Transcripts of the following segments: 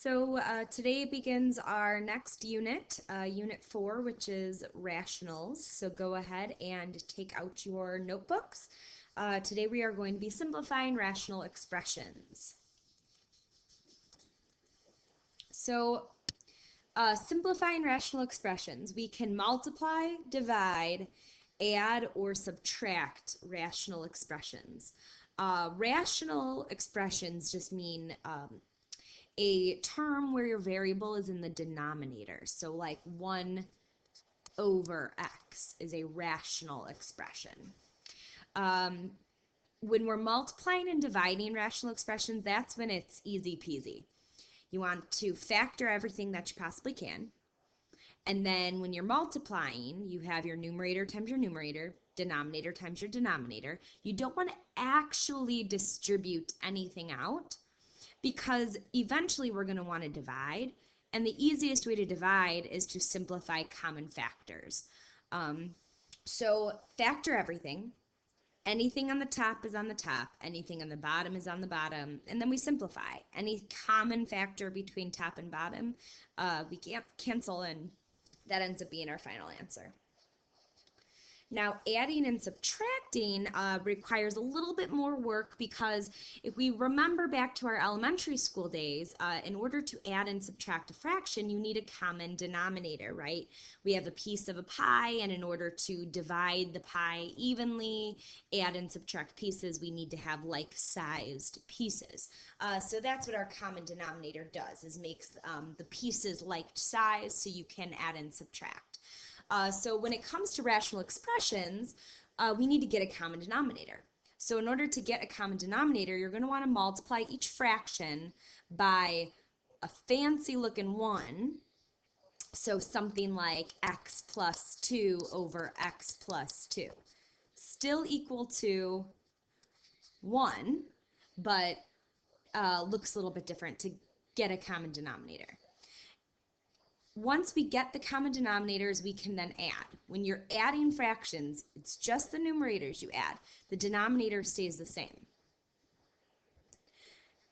Today begins our next unit, Unit 4, which is rationals. So go ahead and take out your notebooks. Today we are going to be simplifying rational expressions. So simplifying rational expressions, we can multiply, divide, add, or subtract rational expressions. Rational expressions just mean a term where your variable is in the denominator. So like 1 over x is a rational expression. When we're multiplying and dividing rational expressions, that's when it's easy peasy. You want to factor everything that you possibly can. And then when you're multiplying, you have your numerator times your numerator, denominator times your denominator. You don't want to actually distribute anything out, because eventually we're going to want to divide, and the easiest way to divide is to simplify common factors. So factor everything. Anything on the top is on the top, anything on the bottom is on the bottom, and then we simplify. Any common factor between top and bottom, we can't cancel, and that ends up being our final answer. Now, adding and subtracting requires a little bit more work, because if we remember back to our elementary school days, in order to add and subtract a fraction, you need a common denominator, right? We have a piece of a pie, and in order to divide the pie evenly, add and subtract pieces, we need to have like-sized pieces. So that's what our common denominator does, is makes the pieces like size so you can add and subtract. So when it comes to rational expressions, we need to get a common denominator. So in order to get a common denominator, you're going to want to multiply each fraction by a fancy looking 1. So something like x plus 2 over x plus 2. Still equal to 1, but looks a little bit different to get a common denominator. Once we get the common denominators, we can then add. When you're adding fractions, it's just the numerators you add. The denominator stays the same.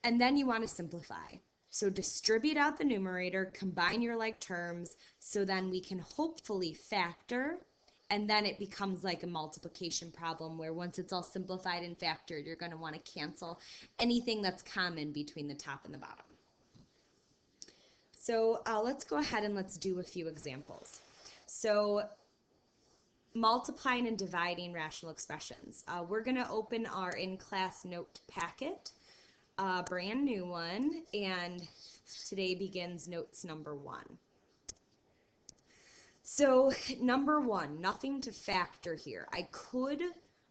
And then you want to simplify. So distribute out the numerator, combine your like terms, so then we can hopefully factor, and then it becomes like a multiplication problem where once it's all simplified and factored, you're going to want to cancel anything that's common between the top and the bottom. So let's go ahead and let's do a few examples. So multiplying and dividing rational expressions. We're going to open our in-class note packet, a brand new one, and today begins notes number 1. So number 1, nothing to factor here. I could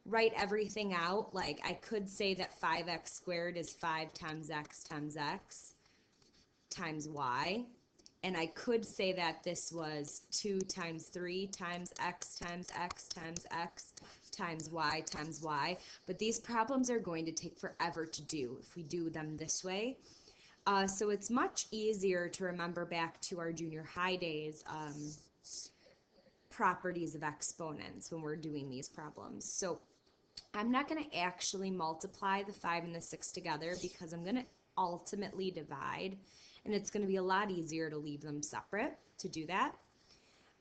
write everything out, like I could say that 5x squared is 5 times x times y, and I could say that this was 2 times 3 times x times x times x times y, but these problems are going to take forever to do if we do them this way. So it's much easier to remember back to our junior high days, properties of exponents when we're doing these problems. So I'm not going to actually multiply the 5 and the 6 together, because I'm going to ultimately divide, and it's going to be a lot easier to leave them separate to do that.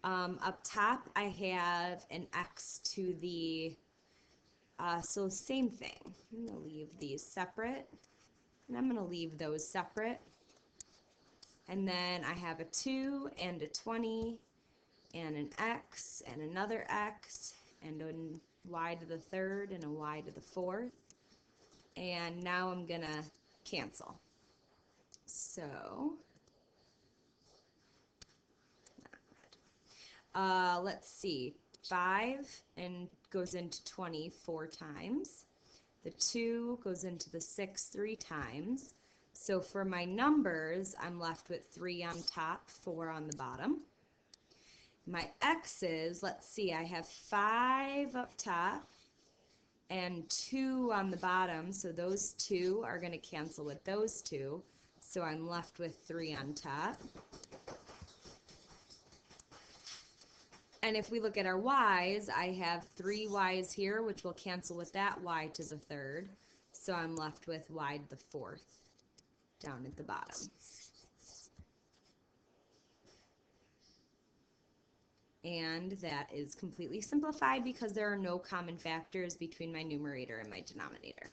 Up top, I have an x to the, so same thing. I'm going to leave these separate, and I'm going to leave those separate. And then I have a 2 and a 20 and an x and another x and a y to the third and a y to the fourth. And now I'm going to cancel. So let's see, 5 and goes into 20 4 times. The 2 goes into the 6 3 times. So for my numbers, I'm left with 3 on top, 4 on the bottom. My x's, let's see, I have 5 up top and 2 on the bottom, so those 2 are going to cancel with those 2. So I'm left with 3 on top. And if we look at our y's, I have 3 y's here, which will cancel with that y to the third. So I'm left with y to the fourth down at the bottom. And that is completely simplified because there are no common factors between my numerator and my denominator.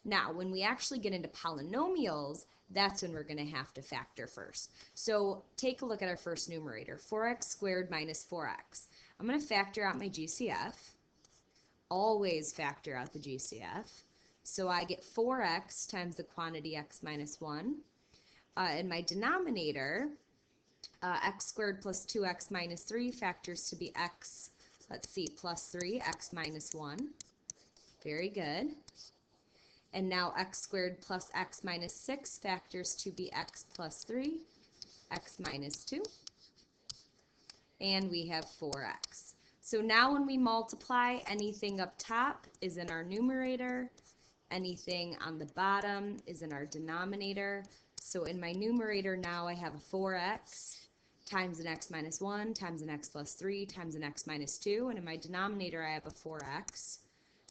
Now, when we actually get into polynomials, that's when we're going to have to factor first. So take a look at our first numerator, 4x squared minus 4x. I'm going to factor out my GCF. Always factor out the GCF. So I get 4x times the quantity x minus 1. In my denominator, x squared plus 2x minus 3 factors to be x, let's see, plus 3, x minus 1. Very good. And now x squared plus x minus 6 factors to be x plus 3, x minus 2. And we have 4x. So now when we multiply, anything up top is in our numerator, anything on the bottom is in our denominator. So in my numerator now I have a 4x times an x minus 1 times an x plus 3 times an x minus 2. And in my denominator I have a 4x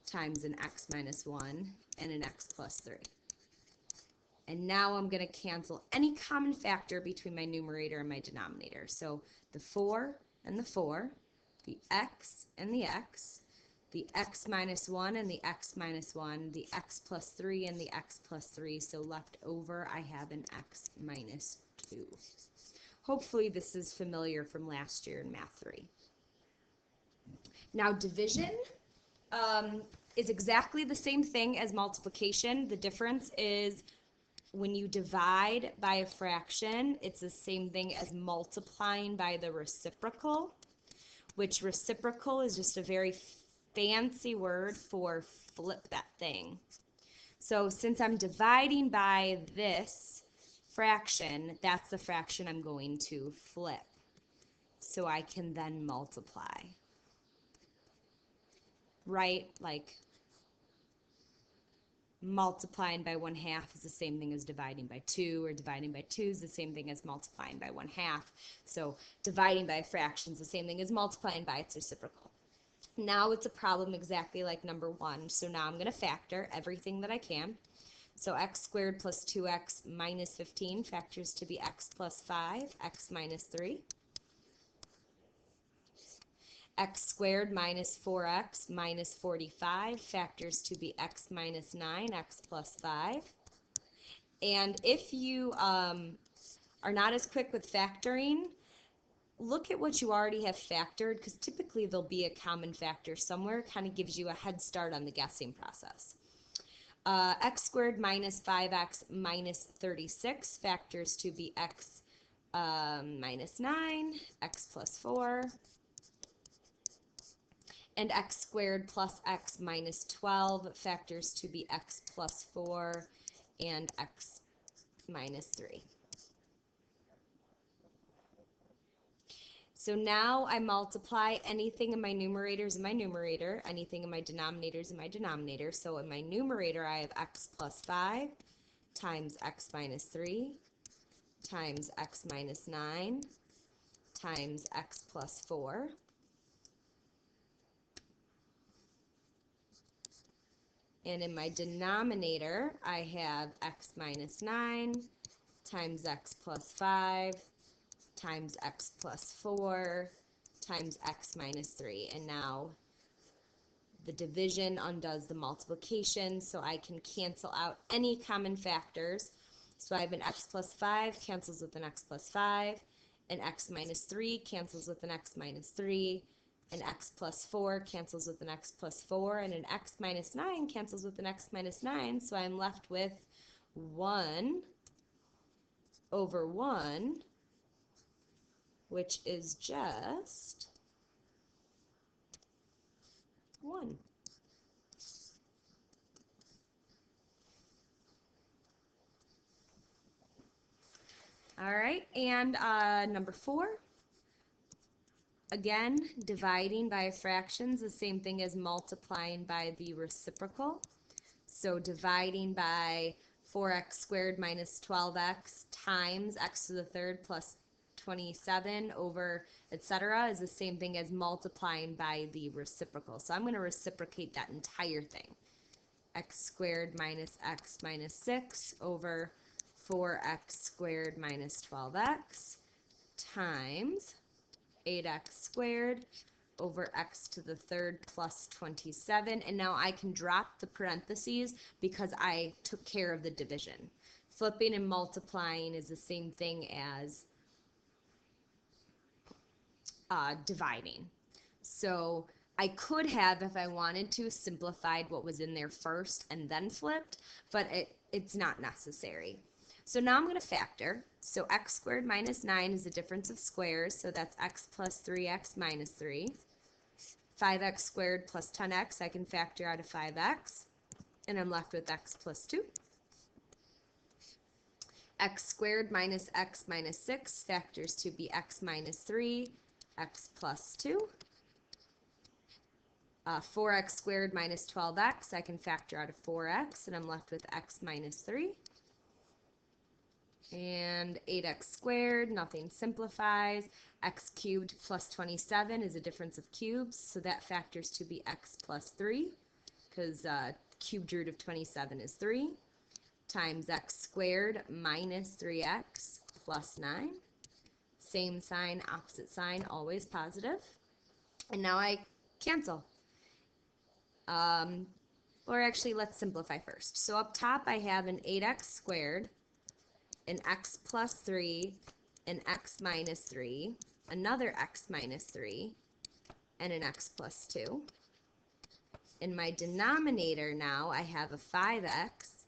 times an x minus 1 and an x plus 3. And now I'm going to cancel any common factor between my numerator and my denominator. So the 4 and the 4, the x and the x minus 1 and the x minus 1, the x plus 3 and the x plus 3. So left over I have an x minus 2. Hopefully this is familiar from last year in Math 3. Now division is exactly the same thing as multiplication. The difference is when you divide by a fraction, it's the same thing as multiplying by the reciprocal, which reciprocal is just a very fancy word for flip that thing. So since I'm dividing by this fraction, that's the fraction I'm going to flip. So I can then multiply. Right? Like multiplying by 1/2 is the same thing as dividing by 2, or dividing by 2 is the same thing as multiplying by 1/2. So dividing by a fraction is the same thing as multiplying by its reciprocal. Now it's a problem exactly like number 1. So now I'm going to factor everything that I can. So x squared plus 2x minus 15 factors to be x plus 5, x minus 3. X squared minus 4x minus 45 factors to be x minus 9, x plus 5. And if you are not as quick with factoring, look at what you already have factored, because typically there'll be a common factor somewhere. Kind of gives you a head start on the guessing process. X squared minus 5x minus 36 factors to be x minus 9, x plus 4. And x squared plus x minus 12 factors to be x plus 4 and x minus 3. So now I multiply anything in my numerators in my numerator, anything in my denominators in my denominator. So in my numerator I have x plus 5 times x minus 3 times x minus 9 times x plus 4. And in my denominator, I have x minus 9 times x plus 5 times x plus 4 times x minus 3. And now the division undoes the multiplication, so I can cancel out any common factors. So I have an x plus 5 cancels with an x plus 5, an x minus 3 cancels with an x minus 3, an x plus 4 cancels with an x plus 4, and an x minus 9 cancels with an x minus 9, so I'm left with 1 over 1, which is just 1. All right, and number 4. Again, dividing by a fraction is the same thing as multiplying by the reciprocal. So dividing by 4x squared minus 12x times x to the third plus 27 over etc. is the same thing as multiplying by the reciprocal. So I'm going to reciprocate that entire thing. X squared minus x minus 6 over 4x squared minus 12x times 8x squared over x to the third plus 27. And now I can drop the parentheses because I took care of the division. Flipping and multiplying is the same thing as dividing. So I could have, if I wanted to, simplified what was in there first and then flipped, but it's not necessary. So now I'm going to factor. So x squared minus 9 is the difference of squares, so that's x plus 3x minus 3. 5x squared plus 10x, I can factor out of 5x, and I'm left with x plus 2. X squared minus x minus 6 factors to be x minus 3, x plus 2. 4x squared minus 12x, I can factor out of 4x, and I'm left with x minus 3. And 8x squared, nothing simplifies. X cubed plus 27 is a difference of cubes, so that factors to be x plus 3, because cubed root of 27 is 3, times x squared minus 3x plus 9. Same sign, opposite sign, always positive. And now I cancel. Or actually, let's simplify first. So up top, I have an 8x squared, an x plus 3, an x minus 3, another x minus 3, and an x plus 2. In my denominator now, I have a 5x,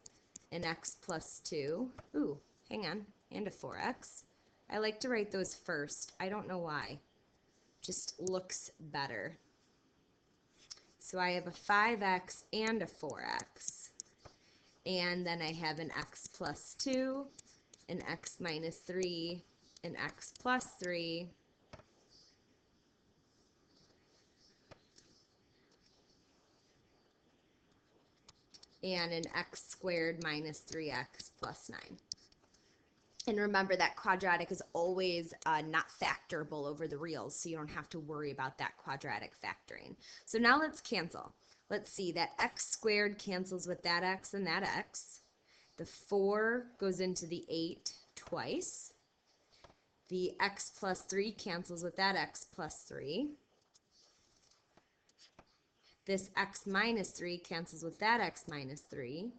an x plus 2, ooh, hang on, and a 4x. I like to write those first. I don't know why. Just looks better. So I have a 5x and a 4x. And then I have an x plus 2, an x minus 3, an x plus 3, and an x squared minus 3x plus 9. And remember that quadratic is always not factorable over the reals, so you don't have to worry about that quadratic factoring. So now let's cancel. Let's see, that x squared cancels with that x and that x. The 4 goes into the 8 twice. The x plus 3 cancels with that x plus 3. This x minus 3 cancels with that x minus 3.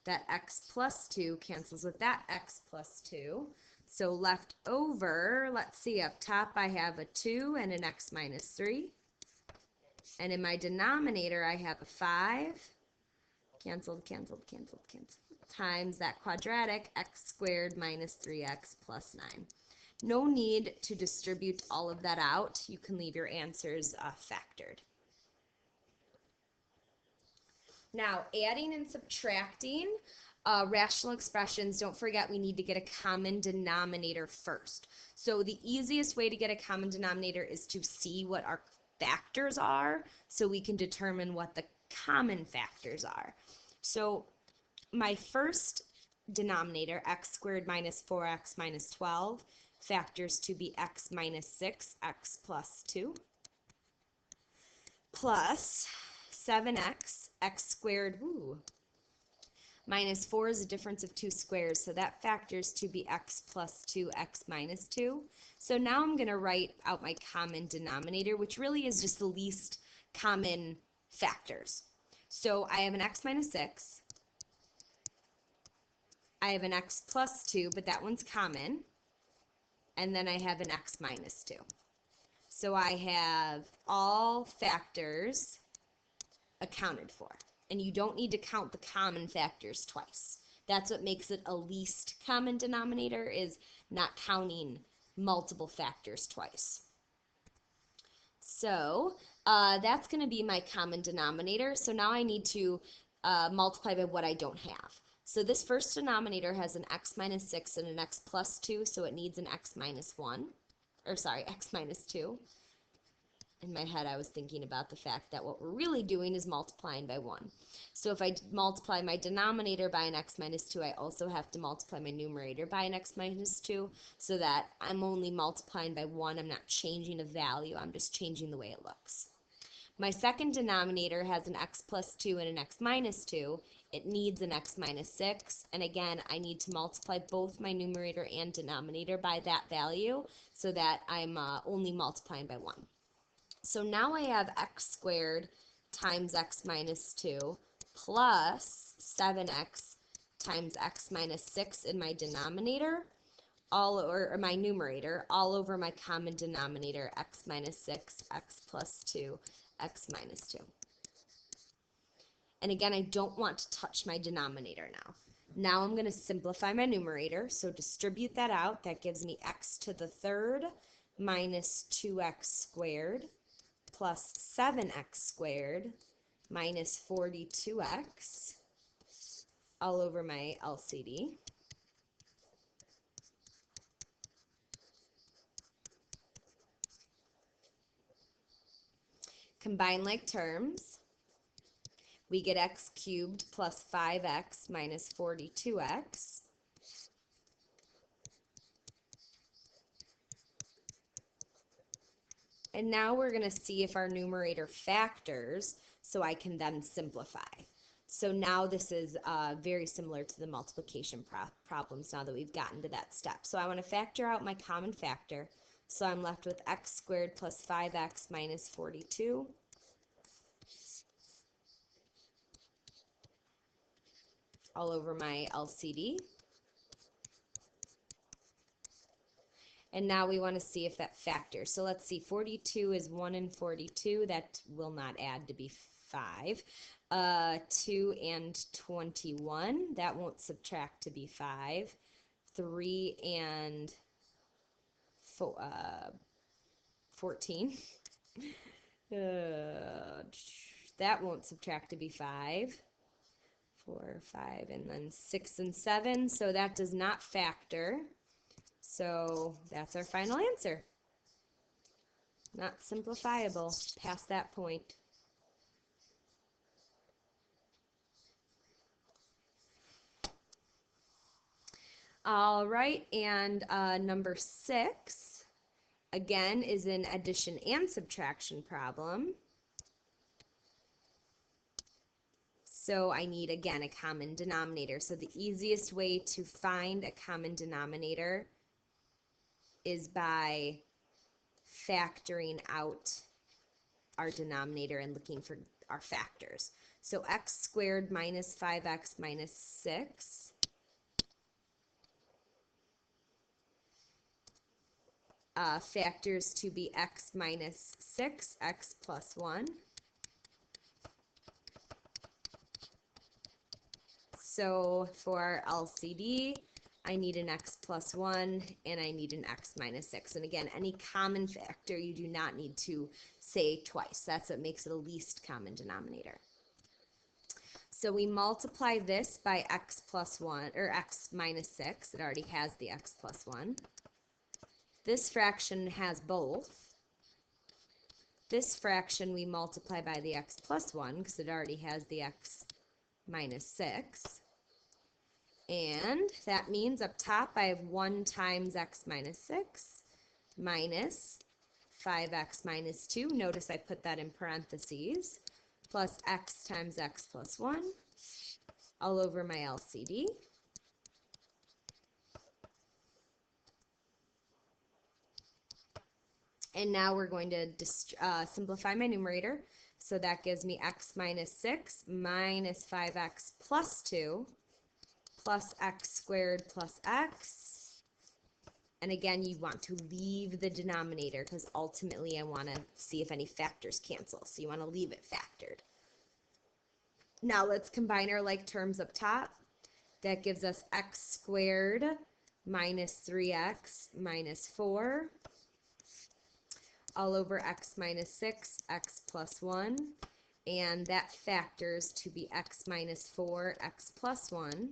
That x plus 2 cancels with that x plus 2. So left over, let's see, up top I have a 2 and an x minus 3. And in my denominator I have a 5. Canceled, canceled, canceled, canceled. Times that quadratic x squared minus 3x plus 9. No need to distribute all of that out. You can leave your answers factored. Now, adding and subtracting rational expressions, don't forget we need to get a common denominator first. So the easiest way to get a common denominator is to see what our factors are so we can determine what the common factors are. So my first denominator, x squared minus 4x minus 12, factors to be x minus 6, x plus 2, plus 7x, x squared, minus 4 is a difference of 2 squares, so that factors to be x plus 2, x minus 2. So now I'm going to write out my common denominator, which really is just the least common factors. So I have an x minus 6. I have an x plus 2, but that one's common. And then I have an x minus 2. So I have all factors accounted for. And you don't need to count the common factors twice. That's what makes it a least common denominator, is not counting multiple factors twice. So that's going to be my common denominator. So now I need to multiply by what I don't have. So this first denominator has an x minus 6 and an x plus 2, so it needs an x minus 1. Or sorry, x minus 2. In my head, I was thinking about the fact that what we're really doing is multiplying by 1. So if I multiply my denominator by an x minus 2, I also have to multiply my numerator by an x minus 2, so that I'm only multiplying by 1. I'm not changing the value. I'm just changing the way it looks. My second denominator has an x plus 2 and an x minus 2. it needs an x minus 6. And again, I need to multiply both my numerator and denominator by that value so that I'm only multiplying by 1. So now I have x squared times x minus 2 plus 7x times x minus 6 in my denominator, or my numerator, all over my common denominator, x minus 6, x plus 2, x minus 2. And again, I don't want to touch my denominator now. Now I'm going to simplify my numerator, so distribute that out. That gives me x to the third minus 2x squared plus 7x squared minus 42x all over my LCD. Combine like terms. We get x cubed plus 5x minus 42x. And now we're going to see if our numerator factors, so I can then simplify. So now this is very similar to the multiplication problems now that we've gotten to that step. So I want to factor out my common factor. So I'm left with x squared plus 5x minus 42. All over my LCD. And now we want to see if that factors. So let's see, 42 is 1 and 42. That will not add to be 5. 2 and 21, that won't subtract to be 5. 3 and 14. That won't subtract to be 5. 4, 5, and then 6 and 7. So that does not factor. So that's our final answer. Not simplifiable past that point. All right, and number 6, again, is an addition and subtraction problem. So I need, again, a common denominator. So the easiest way to find a common denominator is by factoring out our denominator and looking for our factors. So x squared minus 5x minus 6 factors to be x minus 6, x plus 1. So for our LCD, I need an x plus 1 and I need an x minus 6. And again, any common factor you do not need to say twice. That's what makes it a least common denominator. So we multiply this by x plus 1, or x minus 6. It already has the x plus 1. This fraction has both. This fraction we multiply by the x plus 1 because it already has the x minus 6. And that means up top I have 1 times x minus 6 minus 5x minus 2. Notice I put that in parentheses. Plus x times x plus 1 all over my LCD. And now we're going to simplify my numerator. So that gives me x minus 6 minus 5x plus 2 plus x squared plus x. And again, you want to leave the denominator because ultimately I want to see if any factors cancel. So you want to leave it factored. Now let's combine our like terms up top. That gives us x squared minus 3x minus 4 all over x minus 6, x plus 1, and that factors to be x minus 4, x plus 1.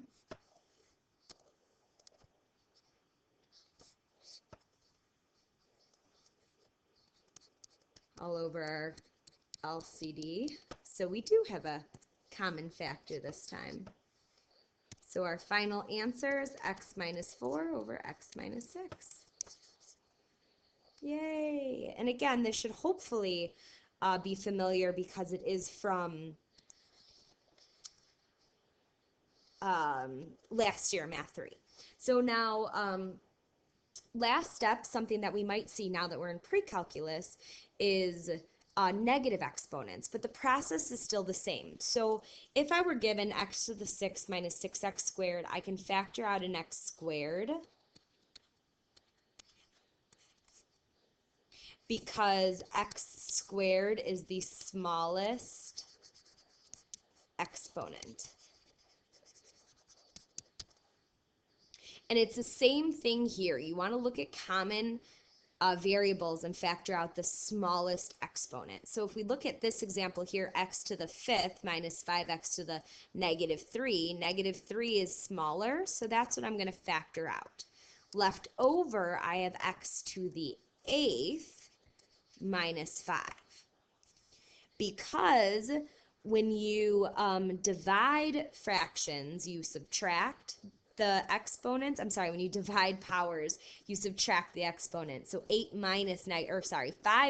All over our LCD. So we do have a common factor this time. So our final answer is x minus 4 over x minus 6. Yay! And again, this should hopefully be familiar because it is from last year, Math 3. So now, last step, something that we might see now that we're in pre-calculus, is negative exponents, but the process is still the same. So if I were given x to the 6 minus 6x squared, I can factor out an x squared because x squared is the smallest exponent. And it's the same thing here. You want to look at common variables and factor out the smallest exponent. So if we look at this example here, x to the 5th minus 5x to the negative 3 is smaller, so that's what I'm going to factor out. Left over, I have x to the 8th minus 5. Because when you divide fractions, you subtract the exponents. I'm sorry, when you divide powers, you subtract the exponent. So 5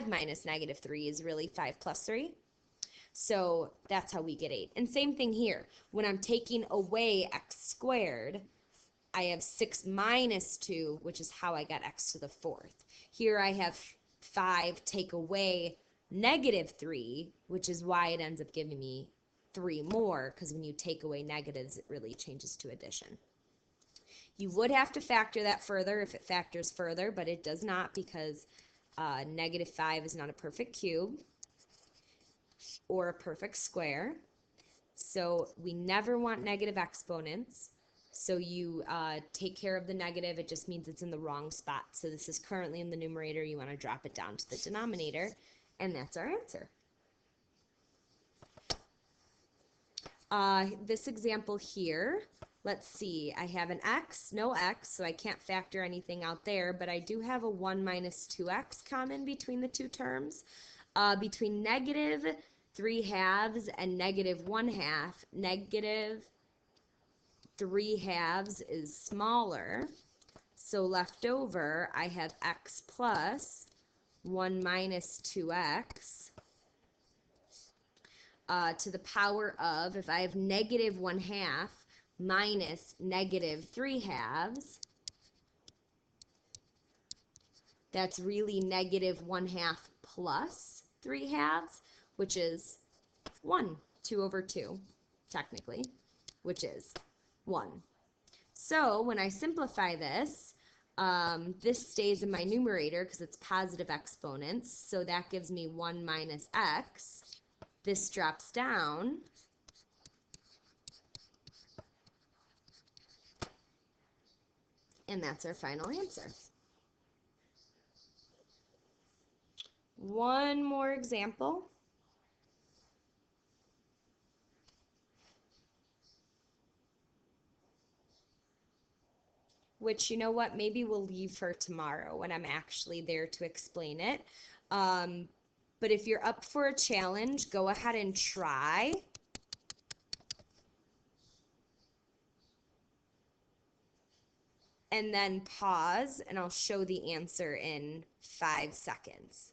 minus negative 3 is really 5 plus 3. So that's how we get 8. And same thing here. When I'm taking away x squared, I have 6 minus 2, which is how I got x to the 4th. Here I have 5 take away negative 3, which is why it ends up giving me 3 more, because when you take away negatives, it really changes to addition. You would have to factor that further if it factors further, but it does not because negative 5 is not a perfect cube or a perfect square. So we never want negative exponents. So you take care of the negative. It just means it's in the wrong spot. So this is currently in the numerator. You want to drop it down to the denominator. And that's our answer. This example here, let's see, I have an x, no x, so I can't factor anything out there, but I do have a 1 minus 2x common between the two terms. Between negative 3/2 and negative 1/2, negative 3/2 is smaller. So left over, I have x plus 1 minus 2x to the power of, if I have negative 1/2 minus negative 3/2, that's really negative 1/2 plus 3/2, which is 1, 2 over 2, technically, which is 1. So when I simplify this, this stays in my numerator because it's positive exponents, so that gives me 1 minus x. This drops down, and that's our final answer. One more example. Which, you know what, maybe we'll leave for tomorrow when I'm actually there to explain it. But if you're up for a challenge, go ahead and try. And then pause, and I'll show the answer in 5 seconds.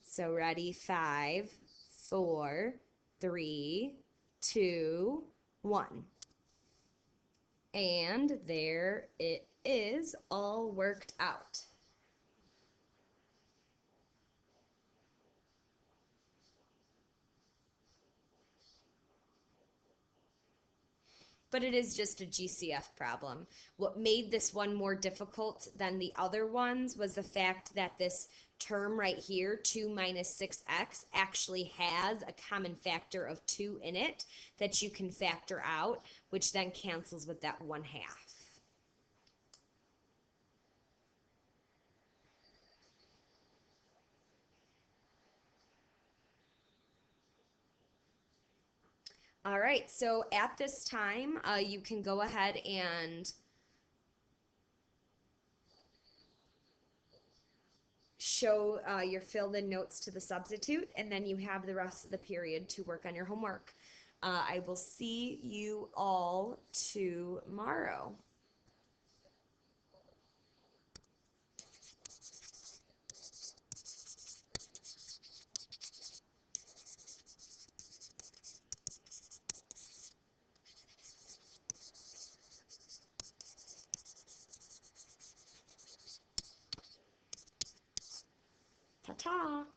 So ready, 5, 4, 3, 2, 1. And there it is, all worked out. But it is just a GCF problem. What made this one more difficult than the other ones was the fact that this term right here, 2 minus 6x, actually has a common factor of 2 in it that you can factor out, which then cancels with that 1/2. All right, so at this time, you can go ahead and show your filled-in notes to the substitute, and then you have the rest of the period to work on your homework. I will see you all tomorrow. Ta-ta!